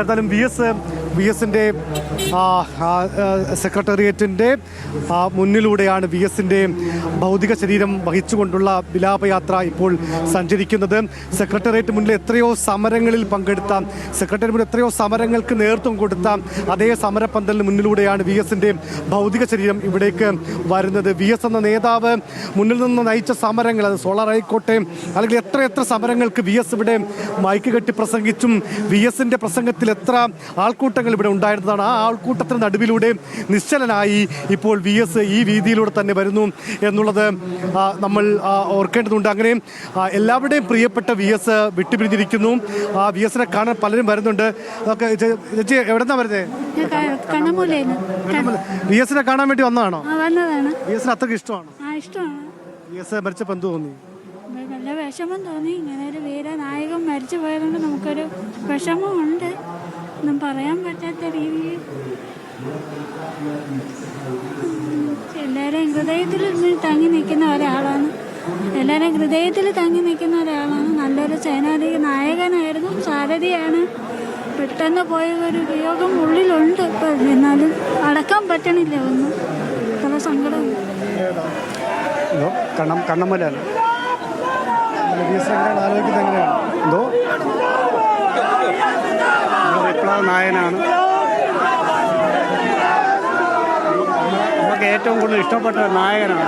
ഏതായാലും വി എസിൻ്റെ സെക്രട്ടേറിയറ്റിൻ്റെ മുന്നിലൂടെയാണ് വി എസിൻ്റെ ഭൗതിക ശരീരം വഹിച്ചുകൊണ്ടുള്ള വിലാപയാത്ര ഇപ്പോൾ സഞ്ചരിക്കുന്നത്. സെക്രട്ടേറിയറ്റ് മുന്നിൽ എത്രയോ സമരങ്ങളിൽ പങ്കെടുത്ത, സെക്രട്ടേറിയറ്റ് മുന്നിൽ എത്രയോ സമരങ്ങൾക്ക് നേതൃത്വം കൊടുത്ത അതേ സമരപ്പന്തലിന് മുന്നിലൂടെയാണ് വി എസിൻ്റെ ഭൗതിക ശരീരം ഇവിടേക്ക് വരുന്നത്. വി എസ് എന്ന നേതാവ് മുന്നിൽ നിന്ന് നയിച്ച സമരങ്ങൾ, അത് സോളാർ ആയിക്കോട്ടെ, അല്ലെങ്കിൽ എത്ര സമരങ്ങൾക്ക് വി എസ് ഇവിടെ മൈക്ക് കെട്ടി പ്രസംഗിച്ചും വി എസിൻ്റെ പ്രസംഗത്തിൽ എത്ര ആൾക്കൂട്ടങ്ങൾ ഇവിടെ ഉണ്ടായിരുന്നതാണ്. ആ ആൾക്കൂട്ടത്തിന് നടുവിലൂടെ നിശ്ചലനായി ഇപ്പോൾ വി എസ് ഈ വീതിയിലൂടെ തന്നെ വരുന്നു എന്നുള്ളത് നമ്മൾ ഓർക്കേണ്ടതുണ്ട്. അങ്ങനെ എല്ലാവരുടെയും പ്രിയപ്പെട്ട വി എസ് വിട്ടുപിരിഞ്ഞിരിക്കുന്നു. വി എസിനെ കാണാൻ പലരും വരുന്നുണ്ട്. ചേച്ചി എവിടെന്നാ വരുന്നത്? വി എസിനെ കാണാൻ വേണ്ടി വന്നതാണോ? വി എസിന് അത്രയ്ക്ക് ഇഷ്ടമാണോ? വി എസ് മരിച്ചപ്പോൾ എന്ത് തോന്നി? നല്ല വിഷമം തോന്നി. ഇങ്ങനെ ഒരു വീരനായകൻ മരിച്ചു പോയതുകൊണ്ട് നമുക്കൊരു വിഷമമുണ്ട്, ഒന്നും പറയാൻ പറ്റാത്ത രീതിയിൽ. എല്ലാവരെയും ഹൃദയത്തിൽ തങ്ങി നിൽക്കുന്ന ഒരാളാണ്. നല്ലൊരു സേനാധിക നായകനായിരുന്നു, സാരഥിയാണ്. പെട്ടെന്ന് പോയ ഒരു വിയോഗം ഉള്ളിലുണ്ട്. ഇപ്പം എന്നാലും അടക്കാൻ പറ്റണില്ല, ഒന്നും പല സങ്കടമുണ്ട്. കണ്ണമ്മലാണ് ആലോചിക്കുന്നത് എങ്ങനെയാണ്? എന്തോ വിപ്ലവ നായനാണ്, നമുക്ക് ഏറ്റവും കൂടുതൽ ഇഷ്ടപ്പെട്ട നായകനാണ്.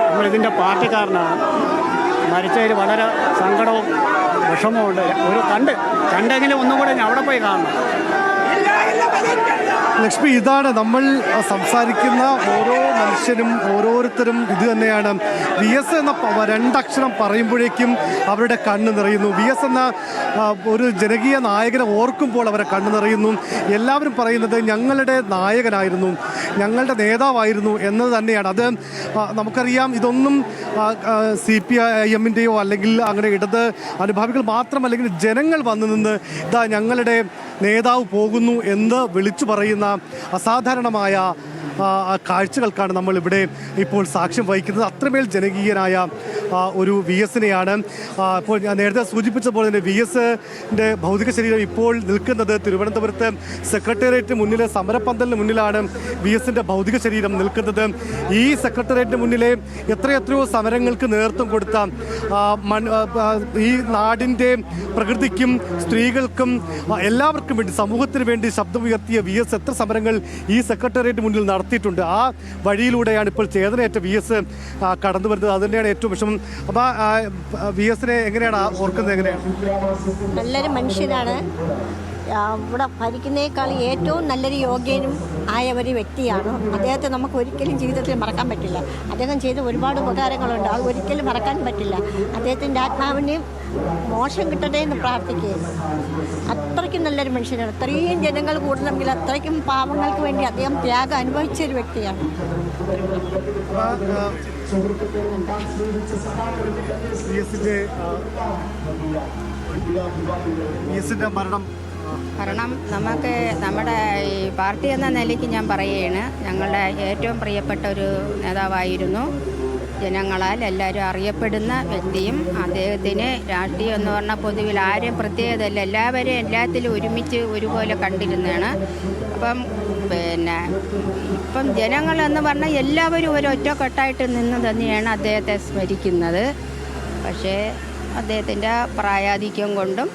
നമ്മളിതിൻ്റെ പാർട്ടിക്കാരനാണ്. മരിച്ചതിൽ വളരെ സങ്കടവും വിഷമവുമുണ്ട്. കണ്ടെങ്കിലും ഒന്നും കൂടെ അവിടെ പോയി കാണണം. ലക്ഷ്മി, ഇതാണ് നമ്മൾ സംസാരിക്കുന്ന ഓരോ മനുഷ്യനും ഓരോരുത്തരും ഇത് തന്നെയാണ്. വി എസ് എന്ന രണ്ടക്ഷരം പറയുമ്പോഴേക്കും അവരുടെ കണ്ണ് നിറയുന്നു. വി എസ് എന്ന ഒരു ജനകീയ നായകനെ ഓർക്കുമ്പോൾ അവരെ കണ്ണ് നിറയുന്നു. എല്ലാവരും പറയുന്നത് ഞങ്ങളുടെ നായകനായിരുന്നു, ഞങ്ങളുടെ നേതാവായിരുന്നു എന്നത് തന്നെയാണ്. അത് നമുക്കറിയാം. ഇതൊന്നും CPIMൻ്റെയോ അല്ലെങ്കിൽ അങ്ങനെ ഇടത് അനുഭാവികൾ മാത്രമല്ലെങ്കിൽ ജനങ്ങൾ വന്നു നിന്ന് ഇതാ ഞങ്ങളുടെ നേതാവ് പോകുന്നു എന്ന് വിളിച്ചു പറയുന്ന അസാധാരണമായ കാഴ്ചകൾക്കാണ് നമ്മൾ ഇവിടെ ഇപ്പോൾ സാക്ഷ്യം വഹിക്കുന്നത്. അത്രമേൽ ജനകീയനായ ഒരു വി എസിനെയാണ്. ഇപ്പോൾ ഞാൻ നേരത്തെ സൂചിപ്പിച്ചപ്പോൾ തന്നെ വി എസിൻ്റെ ഭൗതിക ശരീരം ഇപ്പോൾ നിൽക്കുന്നത് തിരുവനന്തപുരത്ത് സെക്രട്ടേറിയറ്റ് മുന്നിലെ സമരപ്പന്തലിന് മുന്നിലാണ് വി എസിൻ്റെ ഭൗതിക ശരീരം നിൽക്കുന്നത്. ഈ സെക്രട്ടേറിയറ്റിന് മുന്നിലെ എത്രയോ സമരങ്ങൾക്ക് നേതൃത്വം കൊടുത്ത, ഈ നാടിൻ്റെ പ്രകൃതിക്കും സ്ത്രീകൾക്കും എല്ലാവർക്കും വേണ്ടി, സമൂഹത്തിന് വേണ്ടി ശബ്ദമുയർത്തിയ വി എസ് എത്ര സമരങ്ങൾ ഈ സെക്രട്ടേറിയറ്റ് മുന്നിൽ നടത്തിയിട്ടുണ്ട്. ആ വഴിയിലൂടെയാണ് ഇപ്പോൾ ചേതനയേറ്റ വി എസ് കടന്നു വരുന്നത്. അത് തന്നെയാണ് ഏറ്റവും വിഷമം. അപ്പോൾ വി എസിനെ എങ്ങനെയാണ് ഓർക്കുന്നത്? എങ്ങനെയാണ്? നല്ലൊരു മനുഷ്യനാണ്. ഇവിടെ ഭരിക്കുന്നേക്കാൾ ഏറ്റവും നല്ലൊരു യോഗ്യനും ആയ ഒരു വ്യക്തിയാണ്. അദ്ദേഹത്തെ നമുക്ക് ഒരിക്കലും ജീവിതത്തിൽ മറക്കാൻ പറ്റില്ല. അദ്ദേഹം ചെയ്ത ഒരുപാട് ഉപകാരങ്ങളുണ്ട്, അത് ഒരിക്കലും മറക്കാൻ പറ്റില്ല. അദ്ദേഹത്തിൻ്റെ ആത്മാവിന് മോശം കിട്ടട്ടെ എന്ന് പ്രാർത്ഥിക്കുകയാണ്. അത്രയ്ക്കും നല്ലൊരു മനുഷ്യനാണ്. അത്രയും ജനങ്ങൾ കൂടണമെങ്കിൽ അത്രയ്ക്കും പാവങ്ങൾക്ക് വേണ്ടി അദ്ദേഹം ത്യാഗം അനുഭവിച്ച ഒരു വ്യക്തിയാണ്. കാരണം നമുക്ക് നമ്മുടെ ഈ പാർട്ടി എന്ന നിലയ്ക്ക് ഞാൻ പറയുകയാണ്, ഞങ്ങളുടെ ഏറ്റവും പ്രിയപ്പെട്ട ഒരു നേതാവായിരുന്നു. ജനങ്ങളാൽ എല്ലാവരും അറിയപ്പെടുന്ന വ്യക്തിയും. അദ്ദേഹത്തിന് രാഷ്ട്രീയം എന്ന് പറഞ്ഞാൽ പൊതുവിൽ ആരും പ്രത്യേകതയല്ല, എല്ലാവരും എല്ലാത്തിലും ഒരുമിച്ച് ഒരുപോലെ കണ്ടിരുന്നതാണ്. ഇപ്പം ജനങ്ങളെന്ന് പറഞ്ഞാൽ എല്ലാവരും ഒരൊറ്റക്കെട്ടായിട്ട് നിന്ന് തന്നെയാണ് അദ്ദേഹത്തെ സ്മരിക്കുന്നത്. പക്ഷേ അദ്ദേഹത്തിൻ്റെ പ്രായാധിക്യം കൊണ്ടും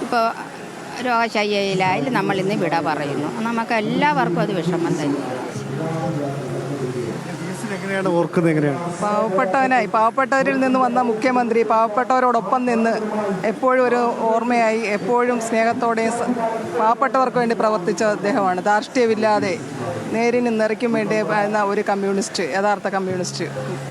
ഇപ്പോൾ രോഗശയ്യയിലായാലും നമ്മളിന്ന് വിട പറയുന്നു. നമുക്ക് എല്ലാവർക്കും അത് വിഷമം തന്നെയാണ്. പാവപ്പെട്ടവരിൽ നിന്ന് വന്ന മുഖ്യമന്ത്രി പാവപ്പെട്ടവരോടൊപ്പം നിന്ന് എപ്പോഴും ഒരു ഓർമ്മയായി, എപ്പോഴും സ്നേഹത്തോടെയും പാവപ്പെട്ടവർക്ക് വേണ്ടി പ്രവർത്തിച്ച അദ്ദേഹമാണ്. ധാർഷ്ട്യമില്ലാതെ നേരിനും നിറയ്ക്കും വേണ്ടി ഒരു കമ്മ്യൂണിസ്റ്റ്, യഥാർത്ഥ കമ്മ്യൂണിസ്റ്റ്.